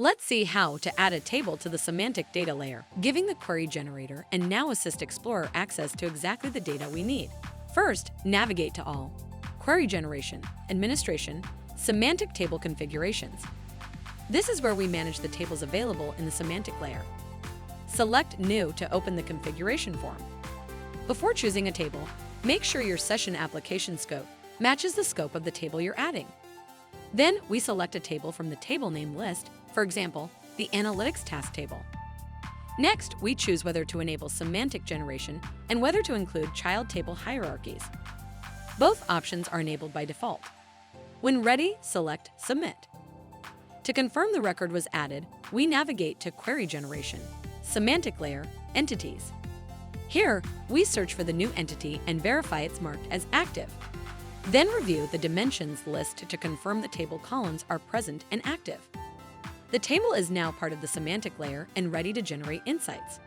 Let's see how to add a table to the semantic data layer, giving the query generator and Now Assist Explorer access to exactly the data we need. First, navigate to All, Query Generation, Administration, Semantic Table Configurations. This is where we manage the tables available in the semantic layer. Select New to open the configuration form. Before choosing a table, make sure your session application scope matches the scope of the table you're adding. Then we select a table from the table name list, for example, the Analytics Task Table. Next, we choose whether to enable semantic generation and whether to include child table hierarchies. Both options are enabled by default. When ready, select Submit. To confirm the record was added, we navigate to Query Generation, Semantic Layer, Entities. Here, we search for the new entity and verify it's marked as active. Then review the dimensions list to confirm the table columns are present and active. The table is now part of the semantic layer and ready to generate insights.